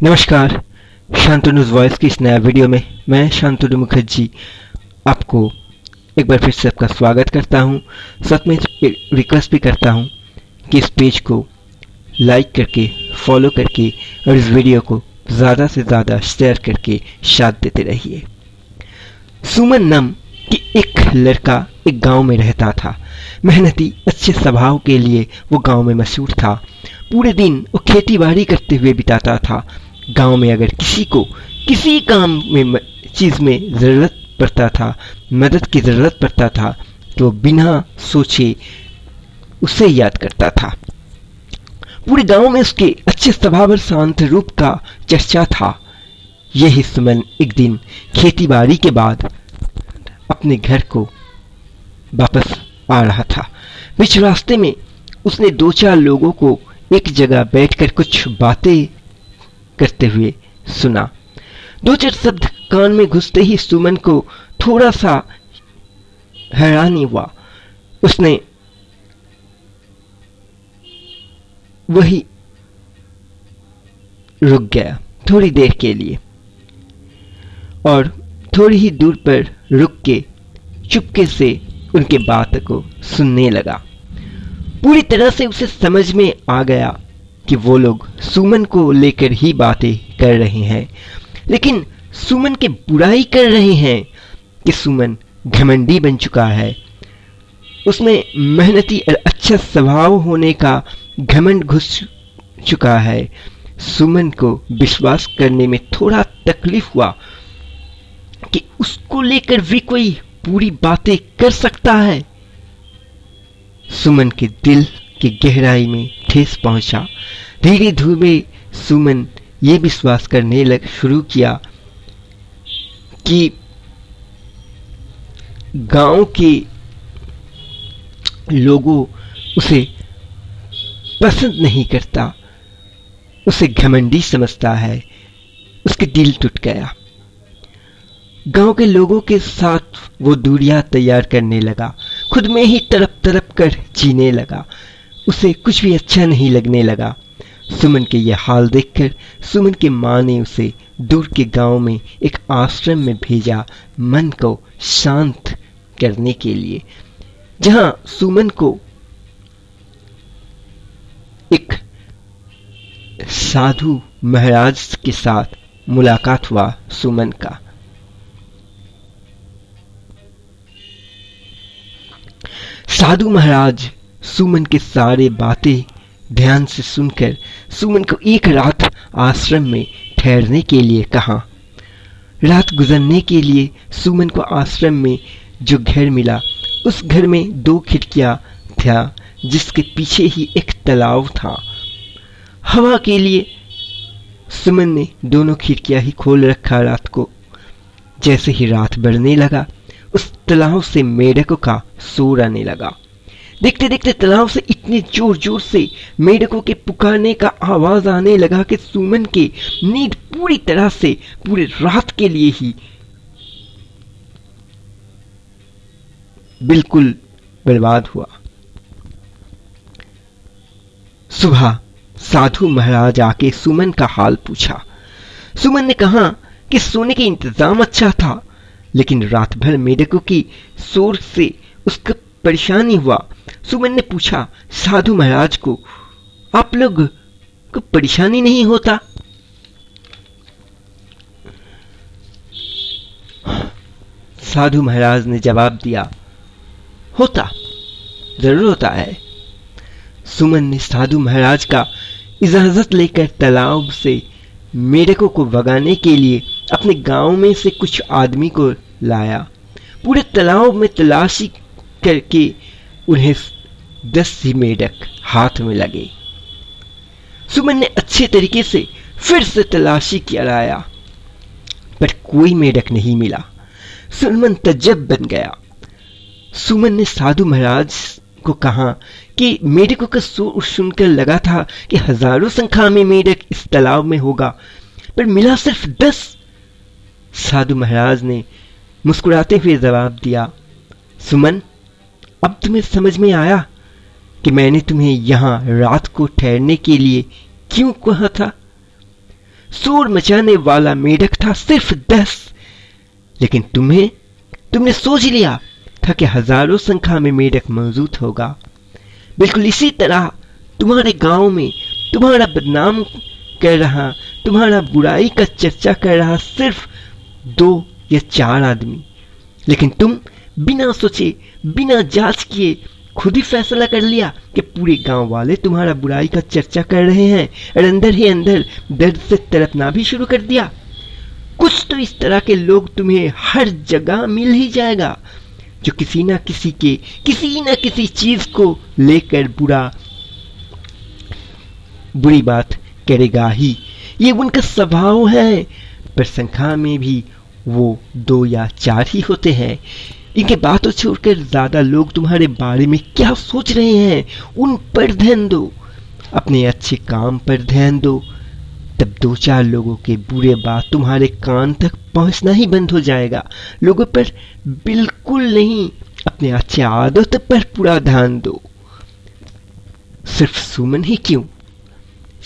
नमस्कार। शांतनुज वॉइस की इस नया वीडियो में मैं शांतनु मुखर्जी आपको एक बार फिर से आपका स्वागत करता हूं। साथ में रिक्वेस्ट भी करता हूं कि इस पेज को लाइक करके, फॉलो करके और इस वीडियो को ज़्यादा से ज़्यादा शेयर करके साथ देते रहिए। सुमन नाम कि एक लड़का एक गांव में रहता था। मेहनती, अच्छे स्वभाव के लिए वो गांव में मशहूर था। पूरे दिन वो खेती बाड़ी करते हुए बिताता था। गांव में अगर किसी को किसी काम में चीज़ में ज़रूरत पड़ता था, मदद की ज़रूरत पड़ता था, तो बिना सोचे उसे याद करता था। पूरे गांव में उसके अच्छे स्वभाव और शांत रूप का चर्चा था। यही सुमन एक दिन खेती बाड़ी के बाद अपने घर को वापस आ रहा था। बीच रास्ते में उसने 2-4 लोगों को एक जगह बैठकर कुछ बातें करते हुए सुना। 2-4 शब्द कान में घुसते ही सुमन को थोड़ा सा हैरानी हुआ। उसने वही रुक गया थोड़ी देर के लिए और थोड़ी ही दूर पर रुक के चुपके से उनके बात को सुनने लगा। पूरी तरह से उसे समझ में आ गया कि वो लोग सुमन को लेकर ही बातें कर रहे हैं, लेकिन सुमन की बुराई कर रहे हैं कि सुमन घमंडी बन चुका है। उसमें मेहनती और अच्छा स्वभाव होने का घमंड घुस चुका है। सुमन को विश्वास करने में थोड़ा तकलीफ हुआ कि उसको लेकर भी कोई पूरी बातें कर सकता है। सुमन के दिल की गहराई में ठेस पहुंचा। धीरे धीरे सुमन ये विश्वास करने शुरू किया कि गांव के लोगों उसे पसंद नहीं करता, उसे घमंडी समझता है। उसके दिल टूट गया। गांव के लोगों के साथ वो दूरियां तैयार करने लगा। खुद में ही तड़प तड़प कर जीने लगा। उसे कुछ भी अच्छा नहीं लगने लगा। सुमन के ये हाल देखकर सुमन की माँ ने उसे दूर के गांव में एक आश्रम में भेजा, मन को शांत करने के लिए, जहां सुमन को एक साधु महाराज के साथ मुलाकात हुआ। सुमन का साधु महाराज सुमन के सारे बातें ध्यान से सुनकर सुमन को एक रात आश्रम में ठहरने के लिए कहा। रात गुजरने के लिए सुमन को आश्रम में जो घर मिला, उस घर में 2 खिड़कियां था, जिसके पीछे ही एक तालाब था। हवा के लिए सुमन ने दोनों खिड़कियां ही खोल रखा रात को। जैसे ही रात बढ़ने लगा, उस तालाब से मेढकों का शोर आने लगा। देखते देखते तालाब से इतने जोर जोर से मेढकों के पुकारने का आवाज आने लगा कि सुमन की नींद पूरी तरह से पूरी रात के लिए ही बिल्कुल बर्बाद हुआ। सुबह साधु महाराज आके सुमन का हाल पूछा। सुमन ने कहा कि सोने का इंतजाम अच्छा था, लेकिन रात भर मेढकों की शोर से उसका परेशानी हुआ। सुमन ने पूछा साधु महाराज को, आप लोग को परेशानी नहीं होता? साधु महाराज ने जवाब दिया, होता, जरूर होता है। सुमन ने साधु महाराज का इजाजत लेकर तालाब से मेढकों को भगाने के लिए अपने गांव में से कुछ आदमी को लाया। पूरे तालाब में तलाशी करके उन्हें 10 ही मेढक हाथ में लगे। सुमन ने अच्छे तरीके से फिर से तलाशी कराया, पर कोई मेढक नहीं मिला। सुमन तज्जब बन गया। सुमन ने साधु महाराज को कहा कि मेढकों का शोर सुनकर लगा था कि हजारों संख्या में मेढक इस तालाब में होगा, पर मिला सिर्फ 10। साधु महाराज ने मुस्कुराते हुए जवाब दिया, सुमन, अब तुम्हें समझ में आया कि मैंने तुम्हें यहां रात को ठहरने के लिए क्यों कहा था? शोर मचाने वाला मेढक था सिर्फ 10, लेकिन तुमने सोच लिया था कि हजारों संख्या में मेढक मौजूद होगा। बिल्कुल इसी तरह तुम्हारे गांव में तुम्हारा बदनाम कर रहा, तुम्हारा बुराई का चर्चा कर रहा सिर्फ 2 या 4 आदमी, लेकिन तुम बिना सोचे बिना जांच किए खुद ही फैसला कर लिया कि पूरे गांव वाले तुम्हारा बुराई का चर्चा कर रहे हैं और अंदर ही अंदर दर्द से तड़पना भी शुरू कर दिया। कुछ तो इस तरह के लोग तुम्हें हर जगह मिल ही जाएगा जो किसी ना किसी चीज को लेकर बुरी बात करेगा ही। ये उनका स्वभाव है, पर संख्या में भी वो 2 या 4 ही होते हैं। इनके बातों छोड़कर ज्यादा लोग तुम्हारे बारे में क्या सोच रहे हैं उन पर ध्यान दो, अपने अच्छे काम पर ध्यान दो। तब 2-4 लोगों के बुरे बात तुम्हारे कान तक पहुंचना ही बंद हो जाएगा। लोगों पर बिल्कुल नहीं, अपने अच्छे आदत पर पूरा ध्यान दो। सिर्फ सुमन ही क्यों,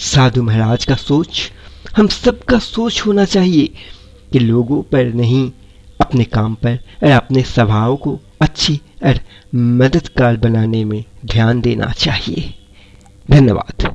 साधु महाराज का सोच हम सबका सोच होना चाहिए कि लोगों पर नहीं, अपने काम पर और अपने स्वभाव को अच्छी और मददगार बनाने में ध्यान देना चाहिए। धन्यवाद।